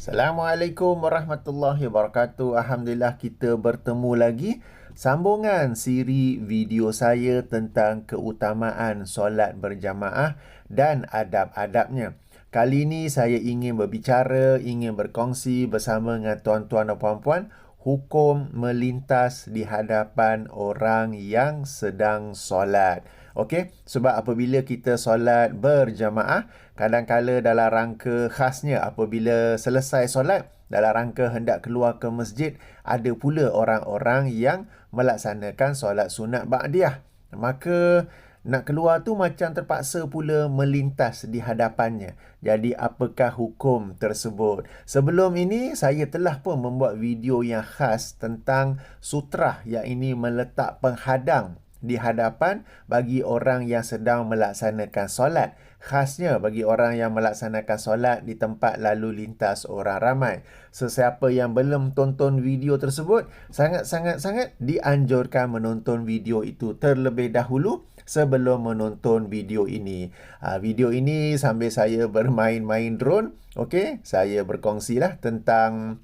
Assalamualaikum warahmatullahi wabarakatuh. Alhamdulillah kita bertemu lagi. Sambungan siri video saya tentang keutamaan solat berjamaah dan adab-adabnya. Kali ini saya ingin berbicara, ingin berkongsi bersama dengan tuan-tuan dan puan-puan hukum melintas di hadapan orang yang sedang solat. Okey, sebab apabila kita solat berjamaah, kadang-kala dalam rangka khasnya apabila selesai solat, dalam rangka hendak keluar ke masjid, ada pula orang-orang yang melaksanakan solat sunat ba'diyah. Maka nak keluar tu macam terpaksa pula melintas di hadapannya. Jadi apakah hukum tersebut? Sebelum ini saya telah pun membuat video yang khas tentang sutrah, yang ini meletak penghadang di hadapan bagi orang yang sedang melaksanakan solat. Khasnya bagi orang yang melaksanakan solat di tempat lalu lintas orang ramai. Sesiapa yang belum tonton video tersebut, sangat-sangat dianjurkan menonton video itu terlebih dahulu sebelum menonton video ini. Video ini sambil saya bermain-main drone, okey, saya berkongsilah tentang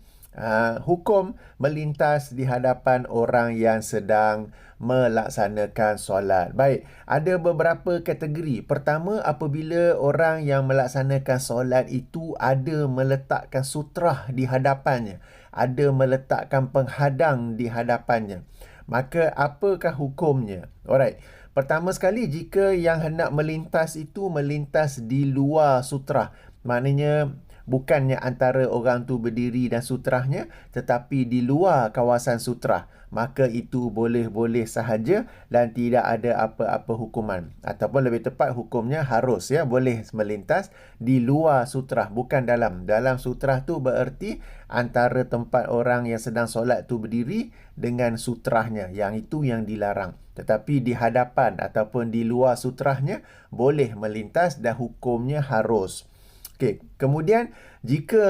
hukum melintas di hadapan orang yang sedang melaksanakan solat. Baik, ada beberapa kategori. Pertama, apabila orang yang melaksanakan solat itu ada meletakkan sutrah di hadapannya, ada meletakkan penghadang di hadapannya, maka apakah hukumnya? Alright. Pertama sekali, jika yang hendak melintas itu melintas di luar sutrah, maknanya bukannya antara orang tu berdiri dan sutrahnya, tetapi di luar kawasan sutrah, maka itu boleh-boleh sahaja dan tidak ada apa-apa hukuman. Ataupun lebih tepat, hukumnya harus boleh melintas di luar sutrah, bukan dalam. Dalam sutrah tu bererti antara tempat orang yang sedang solat tu berdiri dengan sutrahnya, yang itu yang dilarang. Tetapi di hadapan ataupun di luar sutrahnya boleh melintas dan hukumnya harus. Okey, kemudian jika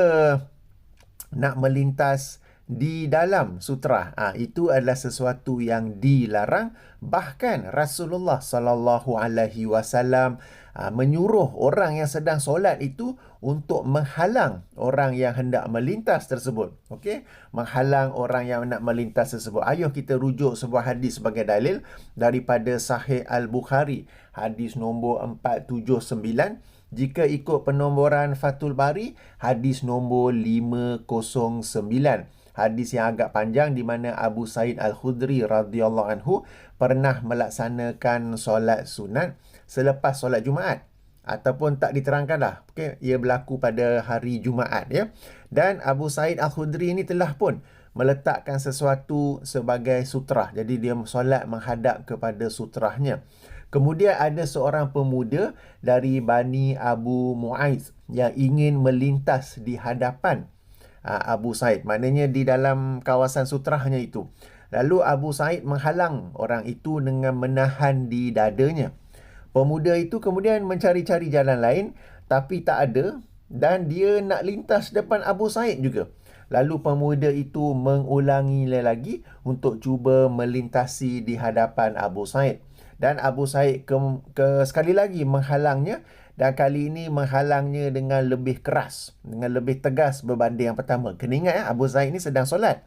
nak melintas di dalam sutrah, itu adalah sesuatu yang dilarang. Bahkan Rasulullah sallallahu alaihi wasallam menyuruh orang yang sedang solat itu untuk menghalang orang yang hendak melintas tersebut. Okey, menghalang orang yang nak melintas tersebut. Ayuh kita rujuk sebuah hadis sebagai dalil daripada Sahih Al-Bukhari, hadis nombor 479. Jika ikut penomboran Fathul Bari, hadis nombor 509. Hadis yang agak panjang di mana Abu Sa'id Al-Khudri radhiyallahu anhu pernah melaksanakan solat sunat selepas solat Jumaat. Ataupun tak diterangkanlah. Okay? Ia berlaku pada hari Jumaat. Dan Abu Sa'id Al-Khudri ini telah pun meletakkan sesuatu sebagai sutrah. Jadi dia solat menghadap kepada sutrahnya. Kemudian ada seorang pemuda dari Bani Abu Mu'aiz yang ingin melintas di hadapan Abu Sa'id. Maknanya di dalam kawasan sutrahnya itu. Lalu Abu Sa'id menghalang orang itu dengan menahan di dadanya. Pemuda itu kemudian mencari-cari jalan lain, tapi tak ada, dan dia nak lintas depan Abu Sa'id juga. Lalu pemuda itu mengulangi lagi untuk cuba melintasi di hadapan Abu Sa'id. Dan Abu Sa'id sekali lagi menghalangnya, dan kali ini menghalangnya dengan lebih keras, dengan lebih tegas berbanding yang pertama. Kena ingat Abu Sa'id ni sedang solat.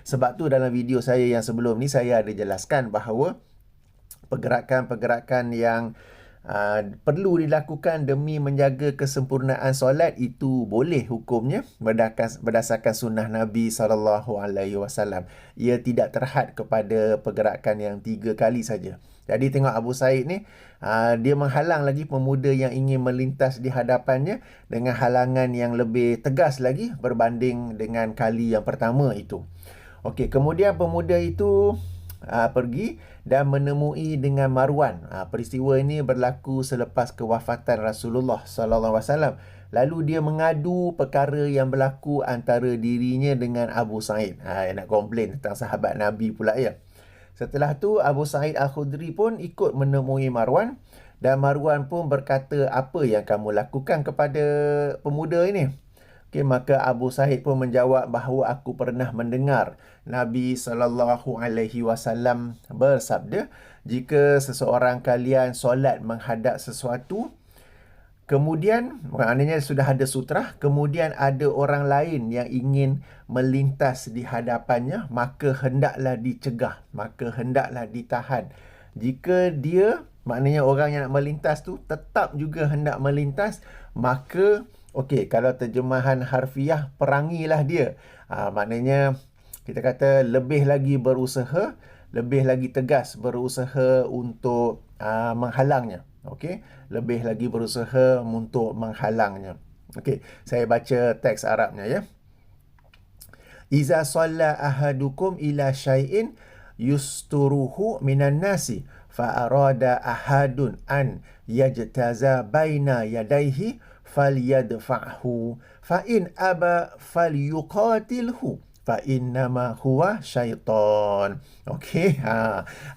Sebab tu dalam video saya yang sebelum ni saya ada jelaskan bahawa pergerakan-pergerakan yang perlu dilakukan demi menjaga kesempurnaan solat itu boleh hukumnya berdasarkan sunnah Nabi SAW. Ia tidak terhad kepada pergerakan yang 3 kali saja. Jadi tengok Abu Sa'id ni, dia menghalang lagi pemuda yang ingin melintas di hadapannya dengan halangan yang lebih tegas lagi berbanding dengan kali yang pertama itu. Okey, kemudian pemuda itu pergi dan menemui dengan Marwan. Peristiwa ini berlaku selepas kewafatan Rasulullah SAW. Lalu dia mengadu perkara yang berlaku antara dirinya dengan Abu Sa'id. Nak komplain tentang sahabat Nabi pula Setelah tu Abu Sa'id Al-Khudri pun ikut menemui Marwan, dan Marwan pun berkata, apa yang kamu lakukan kepada pemuda ini? Okay, maka Abu Sa'id pun menjawab bahawa aku pernah mendengar Nabi SAW bersabda, jika seseorang kalian solat menghadap sesuatu, Kemudian, maknanya sudah ada sutrah, kemudian ada orang lain yang ingin melintas di hadapannya, maka hendaklah dicegah, maka hendaklah ditahan. Jika dia, maknanya orang yang nak melintas tu tetap juga hendak melintas, maka, okey, kalau terjemahan harfiah, perangilah dia. Maknanya, kita kata lebih lagi berusaha, lebih lagi tegas berusaha untuk menghalangnya. Okey, lebih lagi berusaha untuk menghalangnya. Okey, saya baca teks Arabnya ya. Iza shalla ahadukum ila syai'in yusturuhu minan nasi fa arada ahadun an yajtaza baina yadayhi falyadfa'hu fa in aba falyuqatilhu fa innama huwa syaitan. Okey,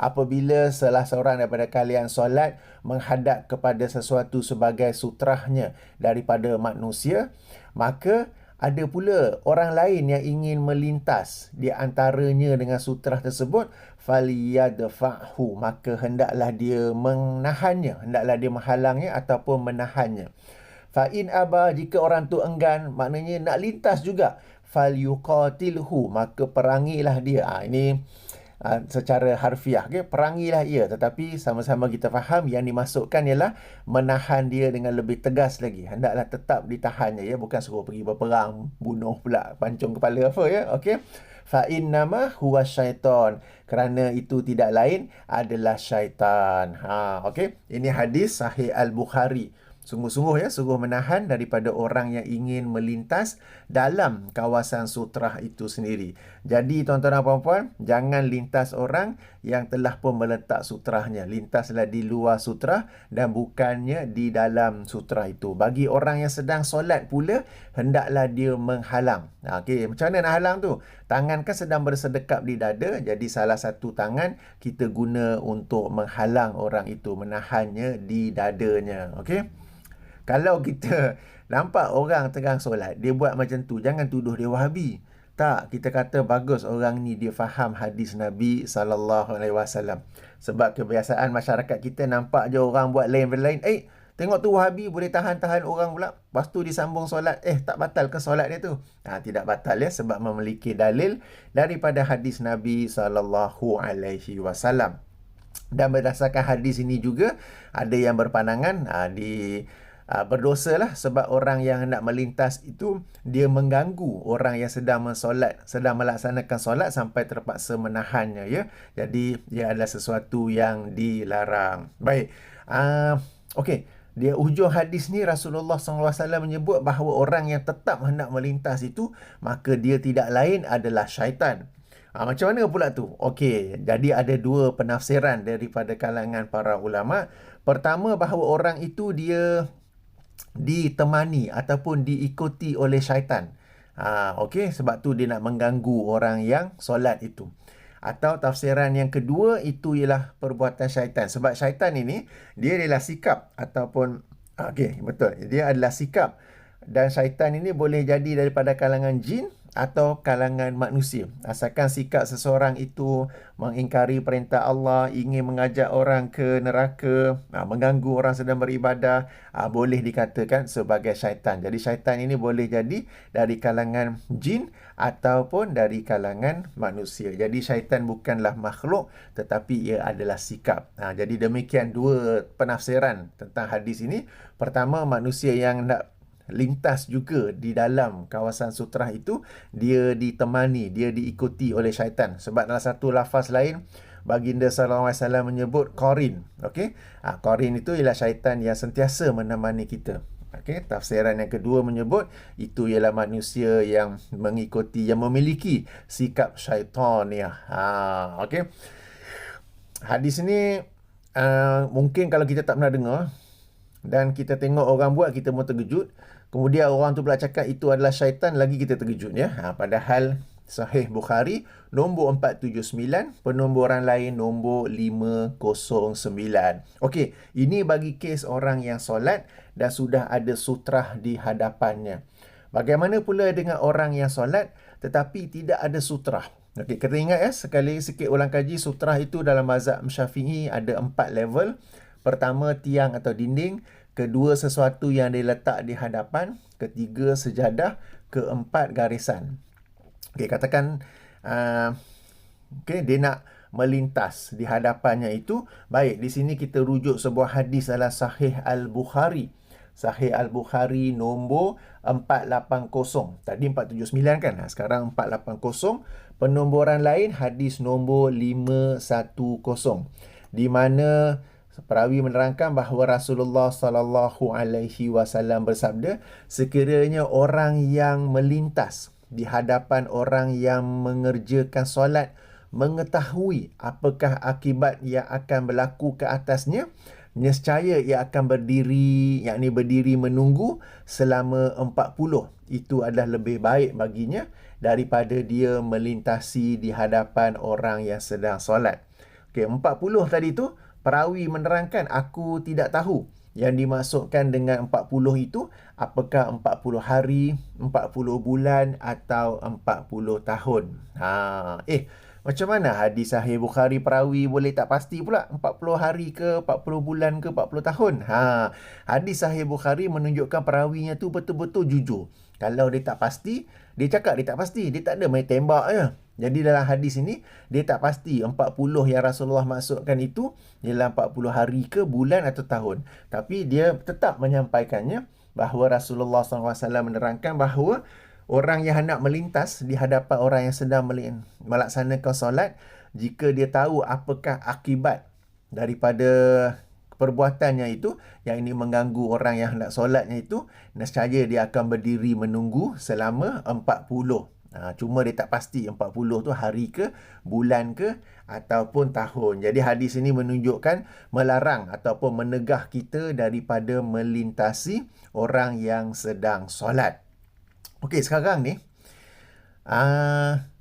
apabila salah seorang daripada kalian solat menghadap kepada sesuatu sebagai sutrahnya daripada manusia, maka ada pula orang lain yang ingin melintas di antaranya dengan sutrah tersebut, faliyadfa'hu, maka hendaklah dia menahannya, hendaklah dia menghalangnya ataupun menahannya. Fa in aba, jika orang tu enggan, maknanya nak lintas juga, falyuqatilhu, maka perangilah dia. Ini secara harfiah, okay? Perangilah ia, tetapi sama-sama kita faham yang dimasukkan ialah menahan dia dengan lebih tegas lagi. Hendaklah tetap ditahannya ya, bukan suruh pergi berperang, bunuh pula, pancung kepala apa ya. Okey. Fa innama huwa syaitan, kerana itu tidak lain adalah syaitan. Okey. Ini hadis sahih Al-Bukhari. Sungguh-sungguh ya, sungguh menahan daripada orang yang ingin melintas dalam kawasan sutrah itu sendiri. Jadi tuan-tuan dan puan-puan, jangan lintas orang yang telah pun meletak sutrahnya. Lintaslah di luar sutrah dan bukannya di dalam sutrah itu. Bagi orang yang sedang solat pula, hendaklah dia menghalang. Okey, macam mana nak halang tu? Tangan kan sedang bersedekap di dada, jadi salah satu tangan kita guna untuk menghalang orang itu, menahannya di dadanya. Okey? Kalau kita nampak orang tengah solat, dia buat macam tu, jangan tuduh dia Wahabi. Tak, kita kata bagus orang ni dia faham hadis Nabi SAW. Sebab kebiasaan masyarakat kita nampak je orang buat lain daripada lain. Tengok tu Wahabi boleh tahan-tahan orang pula. Lepas tu disambung solat. Tak batal ke solat dia tu? Tidak batal ya, sebab memiliki dalil daripada hadis Nabi SAW. Dan berdasarkan hadis ini juga, ada yang berpandangan berdosalah sebab orang yang hendak melintas itu dia mengganggu orang yang sedang mensolat, sedang melaksanakan solat sampai terpaksa menahannya ya. Jadi ia adalah sesuatu yang dilarang. Baik. Okey, dia hujung hadis ni Rasulullah SAW menyebut bahawa orang yang tetap hendak melintas itu, maka dia tidak lain adalah syaitan. Macam mana pula tu? Okey, jadi ada dua penafsiran daripada kalangan para ulama. Pertama, bahawa orang itu dia ditemani ataupun diikuti oleh syaitan. Okey, sebab tu dia nak mengganggu orang yang solat itu. Atau tafsiran yang kedua, itu ialah perbuatan syaitan. Sebab syaitan ini, dia adalah sikap ataupun, okey, betul. Dia adalah sikap. Dan syaitan ini boleh jadi daripada kalangan jin atau kalangan manusia. Asalkan sikap seseorang itu mengingkari perintah Allah, ingin mengajak orang ke neraka, mengganggu orang sedang beribadah, boleh dikatakan sebagai syaitan. Jadi syaitan ini boleh jadi dari kalangan jin ataupun dari kalangan manusia. Jadi syaitan bukanlah makhluk, tetapi ia adalah sikap. Jadi demikian dua penafsiran tentang hadis ini. Pertama, manusia yang nak lintas juga di dalam kawasan sutrah itu, dia ditemani, dia diikuti oleh syaitan. Sebab dalam satu lafaz lain, baginda SAW menyebut qarin. Okey, qarin itu ialah syaitan yang sentiasa menemani kita. Okey, tafsiran yang kedua menyebut itu ialah manusia yang mengikuti, yang memiliki sikap syaitaniah. Okey, hadis ni mungkin kalau kita tak pernah dengar dan kita tengok orang buat, kita pun terkejut. Kemudian orang tu pula cakap itu adalah syaitan, lagi kita terkejut ya. Padahal Sahih Bukhari nombor 479, penomboran lain nombor 509. Okey, ini bagi kes orang yang solat dan sudah ada sutrah di hadapannya. Bagaimana pula dengan orang yang solat tetapi tidak ada sutrah? Okey, kita ingat ya, sekali sikit ulang kaji, sutrah itu dalam mazhab Syafi'i ada 4 level. Pertama, tiang atau dinding. kedua sesuatu yang diletak di hadapan, ketiga sejadah, keempat garisan. Okey, katakan dia nak melintas di hadapannya itu. Baik, di sini kita rujuk sebuah hadis dalam Sahih Al-Bukhari. Sahih Al-Bukhari nombor 480. Tadi 479 kan? Sekarang 480. Penomboran lain hadis nombor 510. Di mana perawi menerangkan bahawa Rasulullah sallallahu alaihi wasallam bersabda, sekiranya orang yang melintas di hadapan orang yang mengerjakan solat mengetahui apakah akibat yang akan berlaku ke atasnya, nescaya ia akan berdiri, yakni berdiri menunggu selama 40. Itu adalah lebih baik baginya daripada dia melintasi di hadapan orang yang sedang solat. Okey, 40 tadi tu perawi menerangkan, aku tidak tahu yang dimaksudkan dengan 40 itu apakah 40 hari, 40 bulan atau 40 tahun. Macam mana hadis Sahih Bukhari perawi boleh tak pasti pula 40 hari ke, 40 bulan ke, 40 tahun? Hadis Sahih Bukhari menunjukkan perawinya tu betul-betul jujur. Kalau dia tak pasti, dia cakap dia tak pasti. Dia tak ada main tembak je. Jadi dalam hadis ini, dia tak pasti 40 yang Rasulullah maksudkan itu ialah 40 hari ke, bulan atau tahun. Tapi dia tetap menyampaikannya bahawa Rasulullah SAW menerangkan bahawa orang yang hendak melintas di hadapan orang yang sedang melaksanakan solat, jika dia tahu apakah akibat daripada perbuatannya itu, yang ini mengganggu orang yang hendak solatnya itu, nescaya dia akan berdiri menunggu selama 40. Cuma dia tak pasti 40 tu hari ke, bulan ke, ataupun tahun. Jadi hadis ini menunjukkan melarang ataupun menegah kita daripada melintasi orang yang sedang solat. Okey, sekarang ni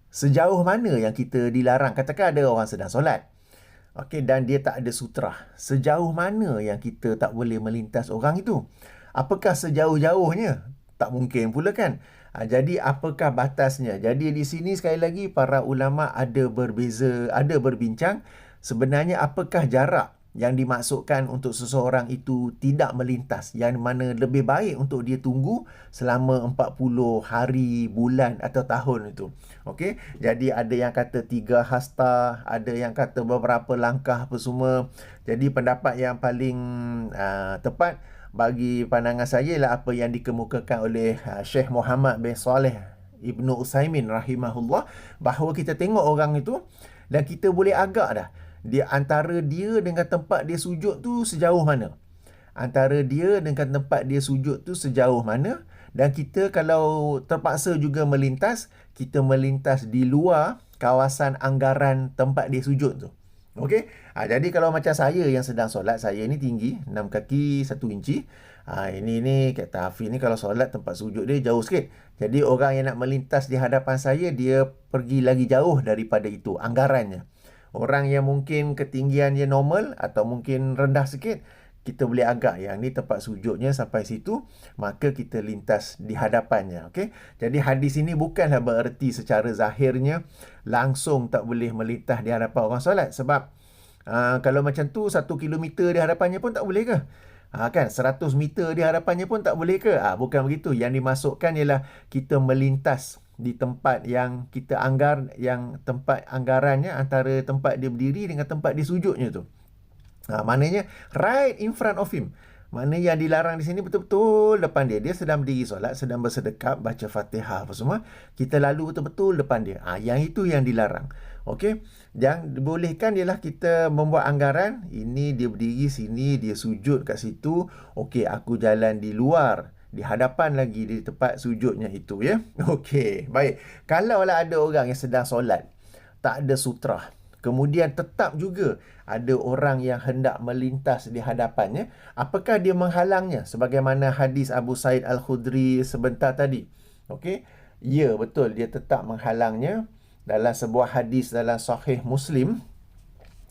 sejauh mana yang kita dilarang? Katakan ada orang sedang solat. Okey, dan dia tak ada sutrah. Sejauh mana yang kita tak boleh melintas orang itu? Apakah sejauh-jauhnya? Tak mungkin pula kan? Jadi apakah batasnya? Jadi di sini sekali lagi para ulama ada berbeza, ada berbincang sebenarnya apakah jarak yang dimaksudkan untuk seseorang itu tidak melintas, yang mana lebih baik untuk dia tunggu selama 40 hari, bulan atau tahun itu. Okey, jadi ada yang kata 3 hasta, ada yang kata beberapa langkah apa semua. Jadi pendapat yang paling tepat bagi pandangan saya ialah apa yang dikemukakan oleh Syekh Muhammad bin Saleh Ibnu Utsaimin rahimahullah, bahawa kita tengok orang itu dan kita boleh agak dah dia antara dia dengan tempat dia sujud tu sejauh mana. Antara dia dengan tempat dia sujud tu sejauh mana. Dan kita kalau terpaksa juga melintas, kita melintas di luar kawasan anggaran tempat dia sujud tu. Okey? Jadi kalau macam saya yang sedang solat, saya ni tinggi 6 kaki 1 inci. Ini kata Hafiz ni kalau solat tempat sujud dia jauh sikit. Jadi orang yang nak melintas di hadapan saya, dia pergi lagi jauh daripada itu anggarannya. Orang yang mungkin ketinggiannya normal atau mungkin rendah sikit, kita boleh agak yang ni tempat sujudnya sampai situ, maka kita lintas di hadapannya. Okey? Jadi hadis ini bukanlah bererti secara zahirnya langsung tak boleh melintas di hadapan orang solat. Sebab kalau macam tu 1 kilometer di hadapannya pun tak boleh ke? Kan 100 meter di hadapannya pun tak boleh ke? Bukan begitu. Yang dimasukkan ialah kita melintas di tempat yang kita anggar, yang tempat anggarannya antara tempat dia berdiri dengan tempat dia sujudnya tu. Maknanya right in front of him. Maknanya yang dilarang di sini betul-betul depan dia. Dia sedang berdiri solat, sedang bersedekap, baca Fatihah apa semua. Kita lalu betul-betul depan dia. Yang itu yang dilarang. Okey. Yang dibolehkan ialah kita membuat anggaran. Ini dia berdiri sini, dia sujud kat situ. Okey, aku jalan di luar, di hadapan lagi di tempat sujudnya itu, ya. Okey, baik. Kalaulah ada orang yang sedang solat, tak ada sutrah, kemudian tetap juga ada orang yang hendak melintas di hadapannya, apakah dia menghalangnya? Sebagaimana hadis Abu Sa'id Al-Khudri sebentar tadi. Okey, ya betul, dia tetap menghalangnya. Dalam sebuah hadis dalam Sahih Muslim,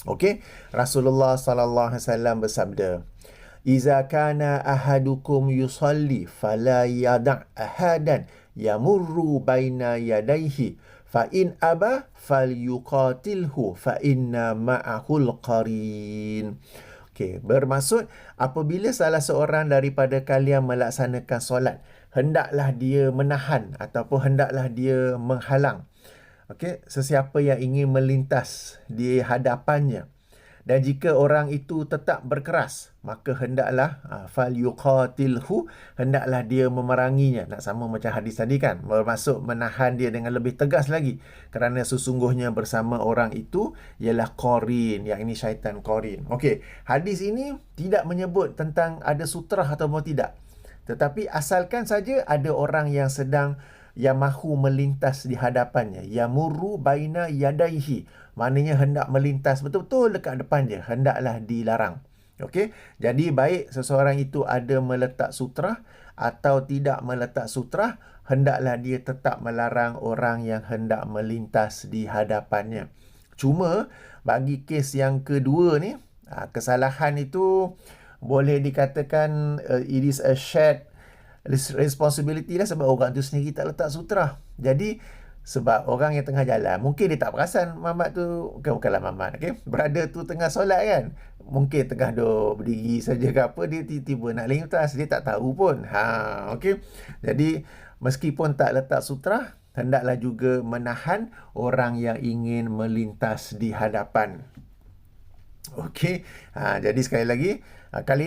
okey, Rasulullah sallallahu alaihi wasallam bersabda, "Iza kana ahadukum yusalli fala yada' ahadan yamurru baina yadayhi fa in aba falyuqatilhu fa inna ma'ahul qarin." Okey, bermaksud apabila salah seorang daripada kalian melaksanakan solat, hendaklah dia menahan ataupun hendaklah dia menghalang. Okey, sesiapa yang ingin melintas di hadapannya. Dan jika orang itu tetap berkeras, maka hendaklah fal yuqatilhu, hendaklah dia memeranginya. Nak sama macam hadis tadi kan, bermaksud menahan dia dengan lebih tegas lagi, kerana sesungguhnya bersama orang itu ialah qarin, yang ini syaitan qarin. Okey, hadis ini tidak menyebut tentang ada sutrah ataupun tidak, tetapi asalkan saja ada orang yang sedang yang mahu melintas di hadapannya, yamurru baina yadaihi, maknanya hendak melintas betul-betul dekat depan dia, hendaklah dilarang. Okey, jadi baik seseorang itu ada meletak sutrah atau tidak meletak sutrah, hendaklah dia tetap melarang orang yang hendak melintas di hadapannya. Cuma bagi kes yang kedua ni, kesalahan itu boleh dikatakan it is a shared responsibility lah, sebab orang tu sendiri tak letak sutrah. Jadi sebab orang yang tengah jalan, mungkin dia tak perasan Mamat tu, bukanlah Mamat, okay? Brother tu tengah solat kan, mungkin tengah berdiri saja ke apa, dia tiba-tiba nak lintas, dia tak tahu pun. Okay? Jadi meskipun tak letak sutrah, hendaklah juga menahan orang yang ingin melintas di hadapan. Okey, jadi sekali lagi, kali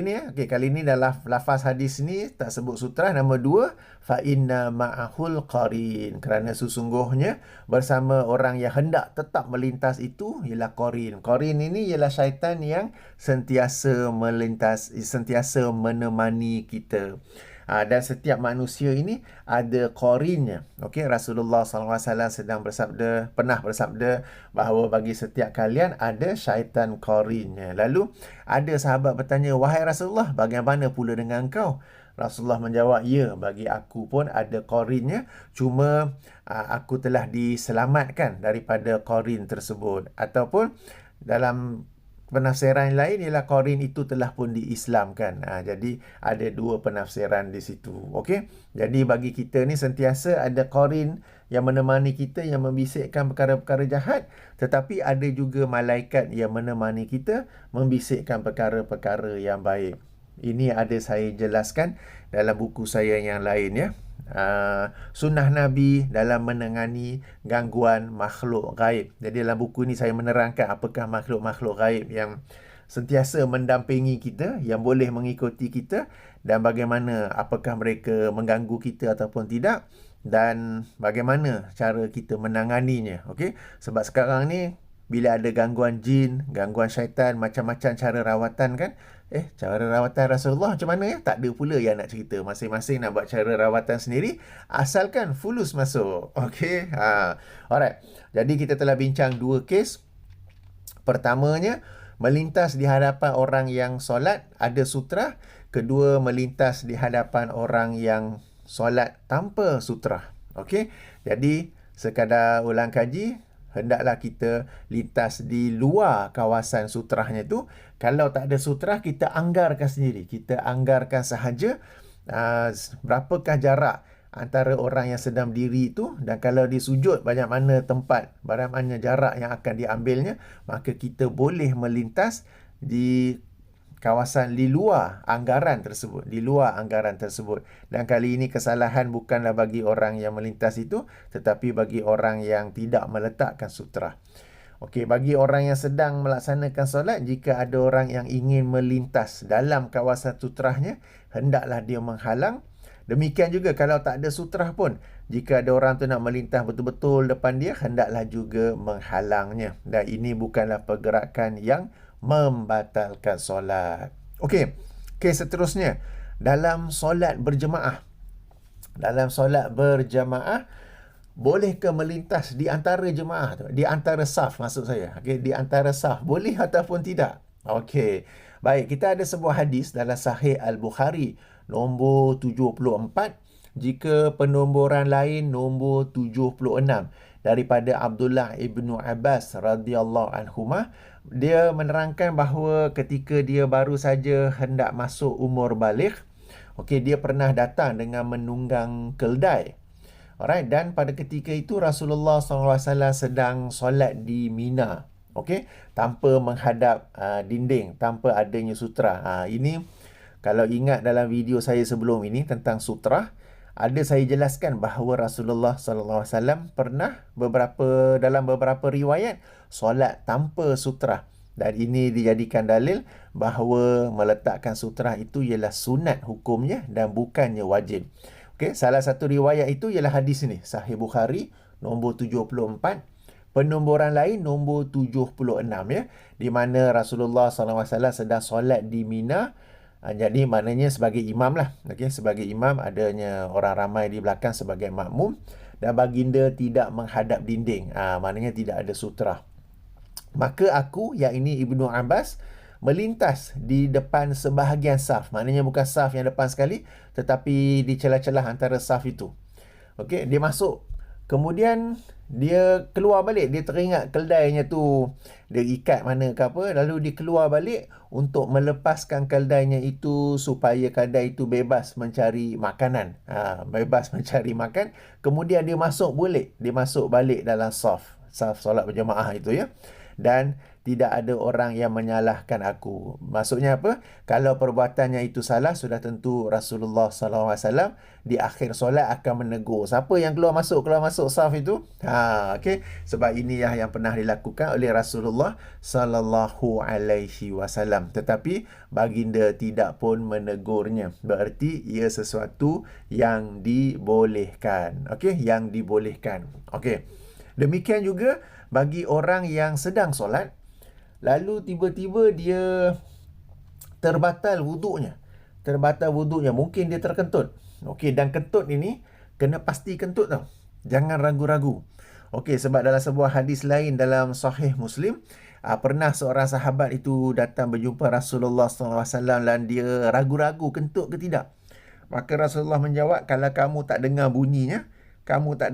ni dalam lafaz hadis ni tak sebut sutrah. Nombor 2, fa inna ma'ahul qarin, kerana sesungguhnya bersama orang yang hendak tetap melintas itu ialah qarin. Qarin ini ialah syaitan yang sentiasa melintas, sentiasa menemani kita. Dan setiap manusia ini ada qarinnya. Okey, Rasulullah SAW pernah bersabda bahawa bagi setiap kalian ada syaitan qarinnya. Lalu ada sahabat bertanya, wahai Rasulullah, bagaimana pula dengan engkau? Rasulullah menjawab, ya, bagi aku pun ada qarinnya, cuma aku telah diselamatkan daripada qarin tersebut. Ataupun dalam penafsiran lain ialah qarin itu telah pun diislamkan. Jadi ada dua penafsiran di situ. Okey. Jadi bagi kita ni sentiasa ada qarin yang menemani kita, yang membisikkan perkara-perkara jahat, tetapi ada juga malaikat yang menemani kita membisikkan perkara-perkara yang baik. Ini ada saya jelaskan dalam buku saya yang lain, ya. Sunnah Nabi dalam menangani gangguan makhluk gaib. Jadi dalam buku ni saya menerangkan apakah makhluk-makhluk gaib yang sentiasa mendampingi kita, yang boleh mengikuti kita, dan bagaimana, apakah mereka mengganggu kita ataupun tidak, dan bagaimana cara kita menanganinya. Okey, sebab sekarang ni bila ada gangguan jin, gangguan syaitan, macam-macam cara rawatan kan. Cara rawatan Rasulullah macam mana, ya? Tak ada pula yang nak cerita. Masing-masing nak buat cara rawatan sendiri, asalkan fulus masuk. Okey. Alright. Jadi kita telah bincang dua kes. Pertamanya, melintas di hadapan orang yang solat ada sutrah. Kedua, melintas di hadapan orang yang solat tanpa sutrah. Okey. Jadi sekadar ulang kaji, hendaklah kita lintas di luar kawasan sutrahnya tu. Kalau tak ada sutrah, kita anggarkan sendiri. Kita anggarkan sahaja berapakah jarak antara orang yang sedang berdiri itu, dan kalau dia sujud, banyak mana tempat, berapa mana jarak yang akan diambilnya, maka kita boleh melintas di kawasan di luar anggaran tersebut, Dan kali ini kesalahan bukanlah bagi orang yang melintas itu, tetapi bagi orang yang tidak meletakkan sutrah. Okey, bagi orang yang sedang melaksanakan solat, jika ada orang yang ingin melintas dalam kawasan sutrahnya, hendaklah dia menghalang. Demikian juga kalau tak ada sutrah pun, jika ada orang tu nak melintas betul-betul depan dia, hendaklah juga menghalangnya. Dan ini bukanlah pergerakan yang membatalkan solat. Okey, kes seterusnya, dalam solat berjemaah. Bolehkah melintas di antara jemaah tu? Di antara saf, maksud saya. Okey, di antara saf boleh ataupun tidak? Okey. Baik, kita ada sebuah hadis dalam Sahih Al-Bukhari nombor 74, jika penomboran lain nombor 76, daripada Abdullah ibnu Abbas radhiyallahu anhumah. Dia menerangkan bahawa ketika dia baru saja hendak masuk umur baligh, okey, dia pernah datang dengan menunggang keldai. Alright, dan pada ketika itu Rasulullah SAW sedang solat di Mina. Okey, tanpa menghadap dinding, tanpa adanya sutra. Ini kalau ingat dalam video saya sebelum ini tentang sutra, ada saya jelaskan bahawa Rasulullah sallallahu alaihi wasallam pernah dalam beberapa riwayat solat tanpa sutra. Dan ini dijadikan dalil bahawa meletakkan sutra itu ialah sunat hukumnya dan bukannya wajib. Okey, salah satu riwayat itu ialah hadis ini, Sahih Bukhari nombor 74. Penomboran lain nombor 76 ya, di mana Rasulullah SAW sedang solat di Mina. Jadi maknanya sebagai imam lah. Okay? Sebagai imam, adanya orang ramai di belakang sebagai makmum. Dan baginda tidak menghadap dinding. Maknanya tidak ada sutra. Maka aku, yang ini Ibnu Abbas, melintas di depan sebahagian saf. Maknanya bukan saf yang depan sekali, tetapi di celah-celah antara saf itu. Okey, dia masuk. Kemudian dia keluar balik. Dia teringat keldainya tu dia ikat mana ke apa. Lalu dia keluar balik untuk melepaskan keldainya itu supaya kedai itu bebas mencari makanan. Bebas mencari makan. Kemudian dia masuk balik. Dia masuk balik dalam saf solat berjemaah itu ya. Dan tidak ada orang yang menyalahkan aku. Maksudnya apa? Kalau perbuatannya itu salah, sudah tentu Rasulullah SAW di akhir solat akan menegur. Siapa yang keluar masuk saf itu? Okey. Sebab ini yang pernah dilakukan oleh Rasulullah SAW. Tetapi baginda tidak pun menegurnya. Berarti ia sesuatu yang dibolehkan. Okey, yang dibolehkan. Okey. Demikian juga bagi orang yang sedang solat, lalu tiba-tiba dia terbatal wuduknya. Mungkin dia terkentut. Okey, dan kentut ini kena pasti kentut tau. Jangan ragu-ragu. Okey, sebab dalam sebuah hadis lain dalam Sahih Muslim, pernah seorang sahabat itu datang berjumpa Rasulullah SAW dan dia ragu-ragu kentut ke tidak. Maka Rasulullah menjawab, kalau kamu tak dengar bunyinya, kamu tak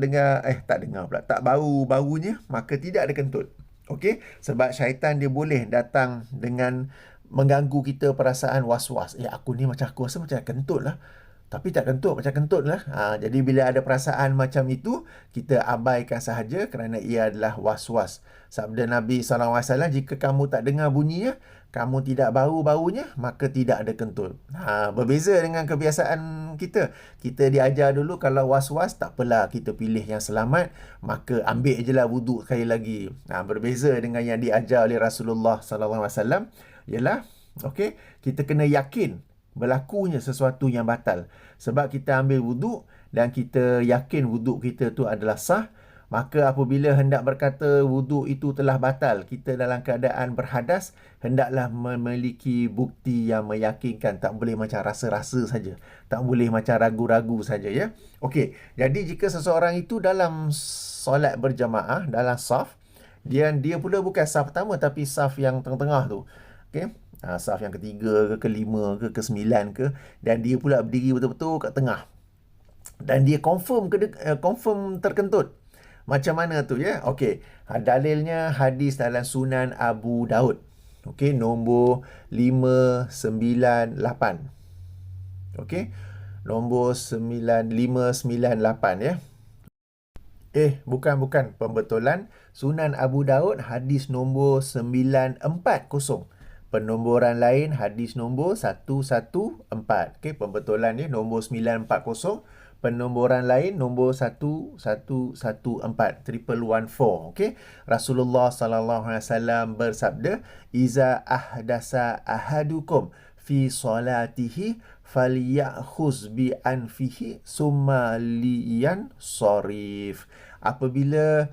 bau baunya, maka tidak ada kentut. Okey, sebab syaitan dia boleh datang dengan mengganggu kita perasaan was-was. Aku ni aku rasa macam kentut lah. Tapi tak kentut, macam kentut lah. Jadi bila ada perasaan macam itu, kita abaikan sahaja kerana ia adalah was-was. Sabda Nabi SAW, jika kamu tak dengar bunyinya, kamu tidak bau baunya, maka tidak ada kentut. Berbeza dengan kebiasaan kita. Kita diajar dulu kalau was-was, tak apalah, kita pilih yang selamat, maka ambil je lah wuduk sekali lagi. Berbeza dengan yang diajar oleh Rasulullah SAW, ialah, okey, kita kena yakin berlakunya sesuatu yang batal. Sebab kita ambil wuduk dan kita yakin wuduk kita tu adalah sah, maka apabila hendak berkata wuduk itu telah batal, kita dalam keadaan berhadas, hendaklah memiliki bukti yang meyakinkan. Tak boleh macam rasa-rasa saja. Tak boleh macam ragu-ragu saja ya. Okey, jadi jika seseorang itu dalam solat berjamaah, dalam saf, dia pula bukan saf pertama tapi saf yang tengah-tengah tu. Okey, saf yang ketiga ke kelima ke kesembilan ke, dan dia pula berdiri betul-betul kat tengah dan dia confirm terkentut. Macam mana tu ya? Okey, dalilnya hadis dalam Sunan Abu Daud. Okey, nombor 598. Okey, nombor 9598 ya. Bukan pembetulan. Sunan Abu Daud hadis nombor 940. Penomboran lain hadis nombor 114. Okey, pembetulan ni nombor 940. Penomboran lain nombor 1114. 1114. Okey. Rasulullah sallallahu alaihi wasallam bersabda, "Iza ahdasa ahadukum fi salatihi falyakhuz bi anfihi summa liyan sarif." Apabila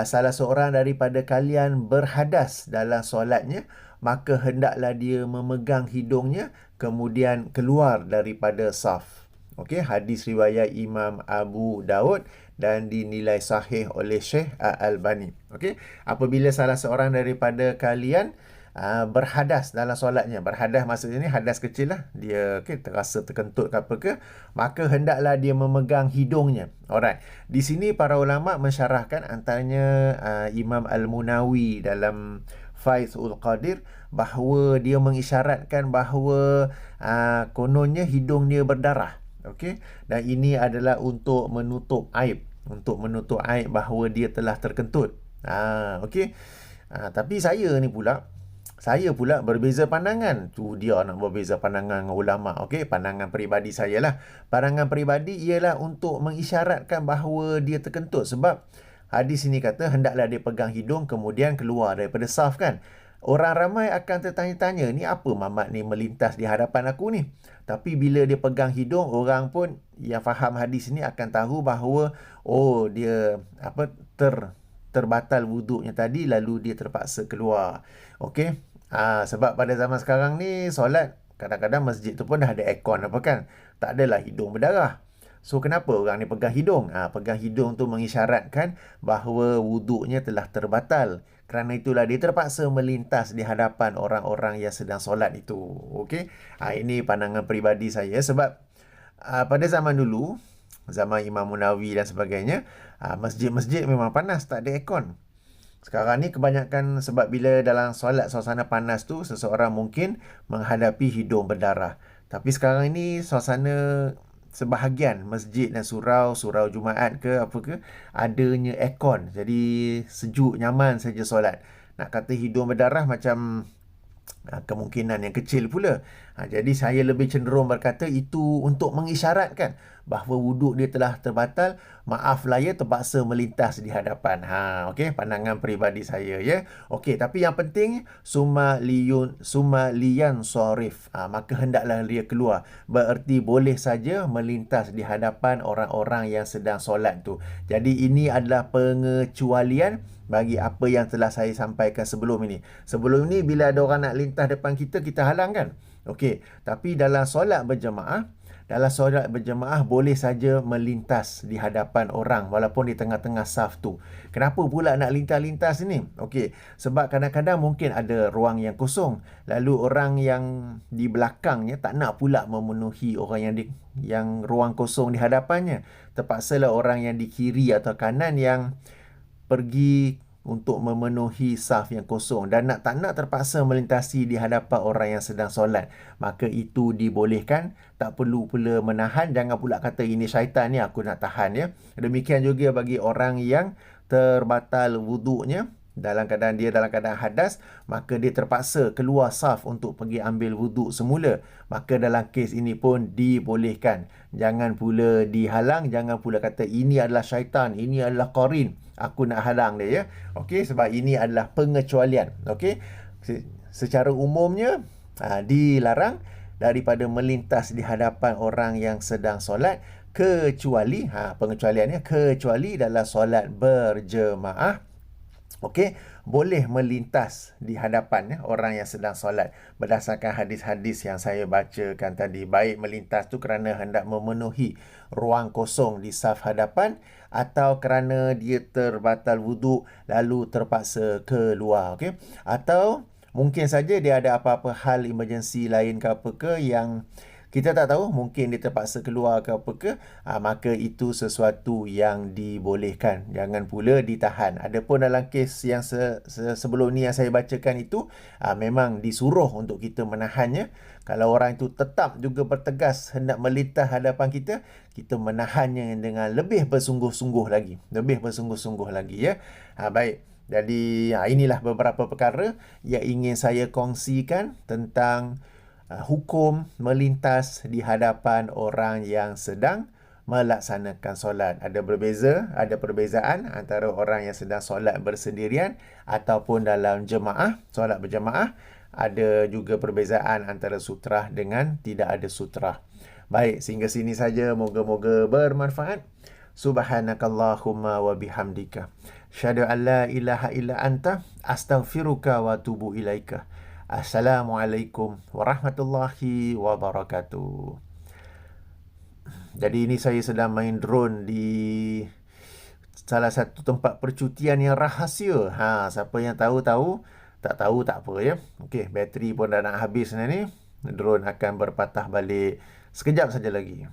salah seorang daripada kalian berhadas dalam solatnya, maka hendaklah dia memegang hidungnya kemudian keluar daripada saf. Okey, hadis riwayat Imam Abu Daud dan dinilai sahih oleh Syekh Al-Albani. Okey, apabila salah seorang daripada kalian berhadas dalam solatnya, berhadas maksudnya ni hadas kecil lah, dia terasa terkentut ke apa ke, maka hendaklah dia memegang hidungnya. Alright, di sini para ulama mensyarahkan, antaranya Imam Al-Munawi dalam Faithul Qadir, bahawa dia mengisyaratkan bahawa kononnya hidung dia berdarah. Okey, dan ini adalah untuk menutup aib, bahawa dia telah terkentut. Okey. Tapi saya pula berbeza pandangan. Tu dia nak berbeza pandangan dengan ulama. Okey, pandangan peribadi saya lah. Pandangan peribadi ialah untuk mengisyaratkan bahawa dia terkentut. Sebab hadis ini kata hendaklah dia pegang hidung kemudian keluar daripada saf kan. Orang ramai akan tertanya-tanya, ni apa Mamat ni melintas di hadapan aku ni? Tapi bila dia pegang hidung, orang pun yang faham hadis ni akan tahu bahawa dia terbatal wuduknya tadi, lalu dia terpaksa keluar. Okey. Sebab pada zaman sekarang ni solat kadang-kadang masjid tu pun dah ada aircon apa kan. Tak adalah hidung berdarah. So kenapa orang ni pegang hidung? Pegang hidung tu mengisyaratkan bahawa wuduknya telah terbatal. Kerana itulah dia terpaksa melintas di hadapan orang-orang yang sedang solat itu. Okey. Ini pandangan peribadi saya sebab pada zaman dulu, zaman Imam Munawi dan sebagainya, masjid-masjid memang panas, tak ada aircon. Sekarang ni kebanyakan sebab bila dalam solat suasana panas tu, seseorang mungkin menghadapi hidung berdarah. Tapi sekarang ini suasana sebahagian masjid dan surau Jumaat ke apa ke, adanya aircon. Jadi sejuk, nyaman saja solat. Nak kata hidung berdarah macam kemungkinan yang kecil pula. Jadi saya lebih cenderung berkata itu untuk mengisyaratkan bahawa wuduk dia telah terbatal. Maaf lah ya, terpaksa melintas di hadapan. Okey, pandangan peribadi saya ya. Okey, tapi yang penting summa liyan sorif. Maka hendaklah dia keluar. Bererti boleh saja melintas di hadapan orang-orang yang sedang solat tu. Jadi ini adalah pengecualian bagi apa yang telah saya sampaikan sebelum ini. Sebelum ini bila ada orang nak lintas depan kita, kita halang kan? Okey, tapi dalam solat berjemaah boleh saja melintas di hadapan orang walaupun di tengah-tengah saf tu. Kenapa pula nak lintas-lintas ni? Okey, sebab kadang-kadang mungkin ada ruang yang kosong. Lalu orang yang di belakangnya tak nak pula memenuhi orang yang ruang kosong di hadapannya. Terpaksalah orang yang di kiri atau kanan yang pergi untuk memenuhi saf yang kosong dan tak nak terpaksa melintasi di hadapan orang yang sedang solat. Maka itu dibolehkan, tak perlu pula menahan. Jangan pula kata ini syaitan ni aku nak tahan ya. Demikian juga bagi orang yang terbatal wuduknya dalam keadaan hadas, maka dia terpaksa keluar saf untuk pergi ambil wuduk semula. Maka dalam kes ini pun dibolehkan. Jangan pula dihalang, jangan pula kata ini adalah syaitan, ini adalah qarin, aku nak halang dia ya. Okey, sebab ini adalah pengecualian. Okey. Secara umumnya dilarang daripada melintas di hadapan orang yang sedang solat, kecuali pengecualiannya kecuali dalam solat berjemaah. Okey, boleh melintas di hadapan orang yang sedang solat berdasarkan hadis-hadis yang saya bacakan tadi. Baik melintas tu kerana hendak memenuhi ruang kosong di saf hadapan atau kerana dia terbatal wuduk lalu terpaksa keluar. Okey, atau mungkin saja dia ada apa-apa hal emergency lain ke apa ke yang kita tak tahu, mungkin dia terpaksa keluar ke apa ke, maka itu sesuatu yang dibolehkan. Jangan pula ditahan. Adapun dalam kes yang sebelum ni yang saya bacakan itu, memang disuruh untuk kita menahannya. Kalau orang itu tetap juga bertegas hendak melintas hadapan kita, kita menahannya dengan lebih bersungguh-sungguh lagi. Ya. Baik. Jadi inilah beberapa perkara yang ingin saya kongsikan tentang hukum melintas di hadapan orang yang sedang melaksanakan solat. Ada perbezaan antara orang yang sedang solat bersendirian ataupun dalam solat berjemaah. Ada juga perbezaan antara sutrah dengan tidak ada sutrah. Baik, sehingga sini saja. Moga-moga bermanfaat. Subhanakallahumma wa bihamdika. Asyhadu an la ilaha illa anta astaghfiruka wa atubu ilaika. Assalamualaikum warahmatullahi wabarakatuh. Jadi ini saya sedang main drone di salah satu tempat percutian yang rahsia. Siapa yang tahu, tak tahu tak apa ya. Okey, bateri pun dah nak habis ni. Drone akan berpatah balik sekejap saja lagi.